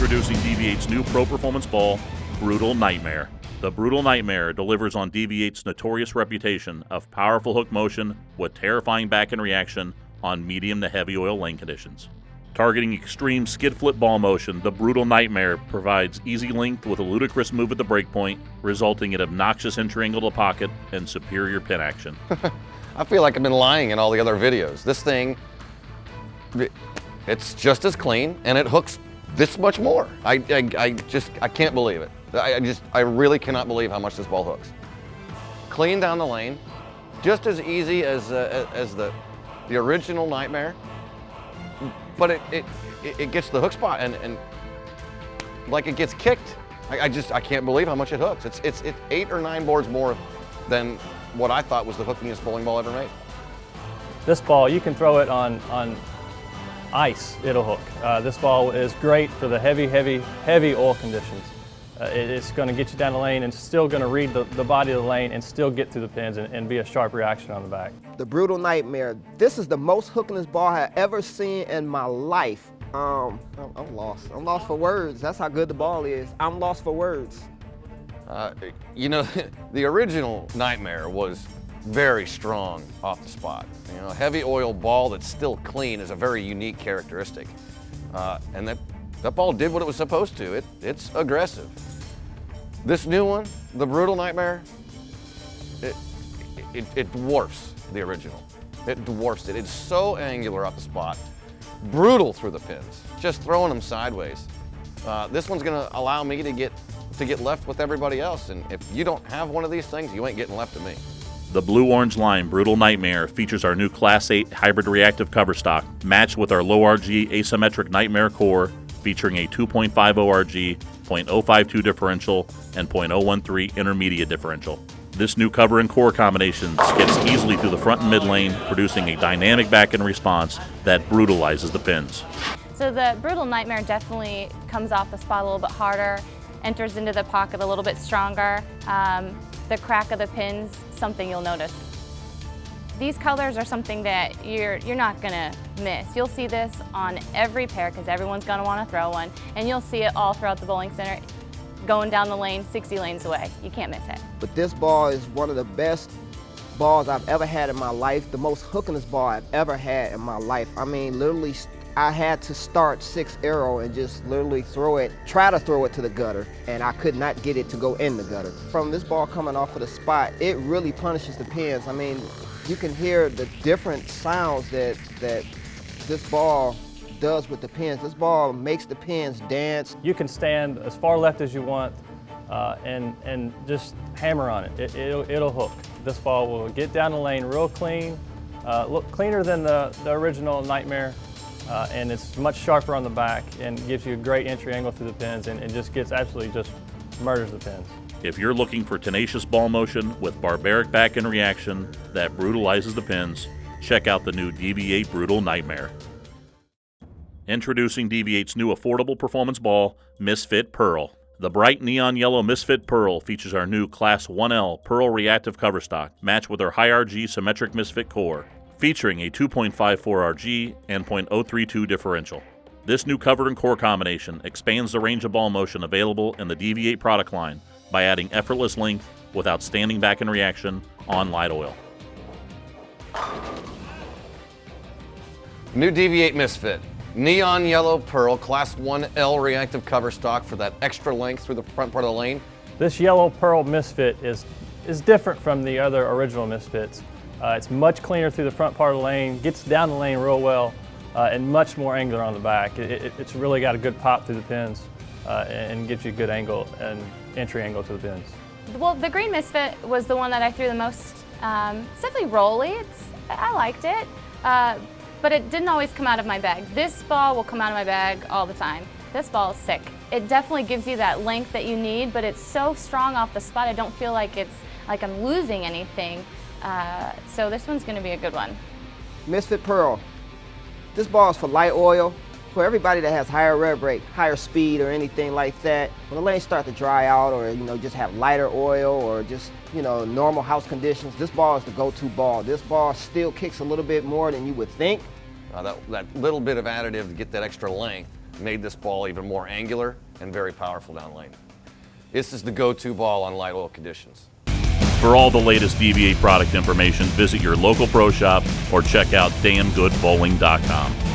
Introducing DV8's new Pro Performance Ball, Brutal Nightmare. The Brutal Nightmare delivers on DV8's notorious reputation of powerful hook motion with terrifying back and reaction on medium to heavy oil lane conditions. Targeting extreme skid flip ball motion, the Brutal Nightmare provides easy length with a ludicrous move at the breakpoint, resulting in obnoxious entry angle to pocket and superior pin action. I feel like I've been lying in all the other videos. This thing, it's just as clean and it hooks this much more. I can't believe it. I really cannot believe how much this ball hooks. Clean down the lane, just as easy as the original Nightmare, but it gets the hook spot and like it gets kicked. I can't believe how much it hooks. It's 8 or 9 boards more than what I thought was the hookingest bowling ball ever made. This ball, you can throw it on ice, it'll hook. This ball is great for the heavy oil conditions. It's going to get you down the lane and still going to read the body of the lane and still get through the pins and be a sharp reaction on the back. The Brutal Nightmare. This is the most hookingest ball I have ever seen in my life. I'm lost. I'm lost for words. That's how good the ball is. I'm lost for words. You know, the original Nightmare was very strong off the spot. You know, a heavy oil ball that's still clean is a very unique characteristic. And that ball did what it was supposed to. It's aggressive. This new one, the Brutal Nightmare, it dwarfs the original. It dwarfs it. It's so angular off the spot, brutal through the pins, just throwing them sideways. This one's gonna allow me to get left with everybody else, and if you don't have one of these things, you ain't getting left to me. The blue-orange line Brutal Nightmare features our new Class 8 hybrid reactive cover stock, matched with our low RG asymmetric Nightmare core, featuring a 2.50 RG, 0.052 differential, and 0.013 intermediate differential. This new cover and core combination skips easily through the front and mid lane, producing a dynamic back-end response that brutalizes the pins. So the Brutal Nightmare definitely comes off the spot a little bit harder, enters into the pocket a little bit stronger. The crack of the pins, something you'll notice. These colors are something that you're not gonna miss. You'll see this on every pair because everyone's gonna wanna throw one, and you'll see it all throughout the bowling center, going down the lane, 60 lanes away. You can't miss it. But this ball is one of the best balls I've ever had in my life, the most hookingest ball I've ever had in my life. I mean, literally, I had to start 6 arrow and just literally try to throw it to the gutter, and I could not get it to go in the gutter. From this ball coming off of the spot, it really punishes the pins. I mean, you can hear the different sounds that this ball does with the pins. This ball makes the pins dance. You can stand as far left as you want and just hammer on it. It'll hook. This ball will get down the lane real clean, look cleaner than the original Nightmare, and it's much sharper on the back and gives you a great entry angle through the pins and just absolutely murders the pins. If you're looking for tenacious ball motion with barbaric back-end reaction that brutalizes the pins, check out the new DV8 Brutal Nightmare. Introducing DV8's new affordable performance ball, Misfit Pearl. The bright neon yellow Misfit Pearl features our new Class 1L Pearl reactive cover stock, matched with our high RG symmetric Misfit core, featuring a 2.54 RG and 0.032 differential. This new cover and core combination expands the range of ball motion available in the DV8 product line by adding effortless length with outstanding back-end reaction on light oil. New DV8 Misfit. Neon yellow pearl, Class 1L reactive cover stock for that extra length through the front part of the lane. This yellow pearl Misfit is different from the other original Misfits. It's much cleaner through the front part of the lane, gets down the lane real well, and much more angular on the back. It's really got a good pop through the pins and gives you a good angle and entry angle to the pins. Well, the green Misfit was the one that I threw the most. It's definitely rolly. I liked it, but it didn't always come out of my bag. This ball will come out of my bag all the time. This ball is sick. It definitely gives you that length that you need, but it's so strong off the spot, I don't feel like it's like I'm losing anything. So this one's gonna be a good one. Misfit Pearl. This ball is for light oil, for everybody that has higher rev rate, higher speed or anything like that. When the lanes start to dry out or just have lighter oil or just normal house conditions, this ball is the go-to ball. This ball still kicks a little bit more than you would think. That little bit of additive to get that extra length made this ball even more angular and very powerful down lane. This is the go-to ball on light oil conditions. For all the latest DV8 product information, visit your local pro shop or check out damngoodbowling.com.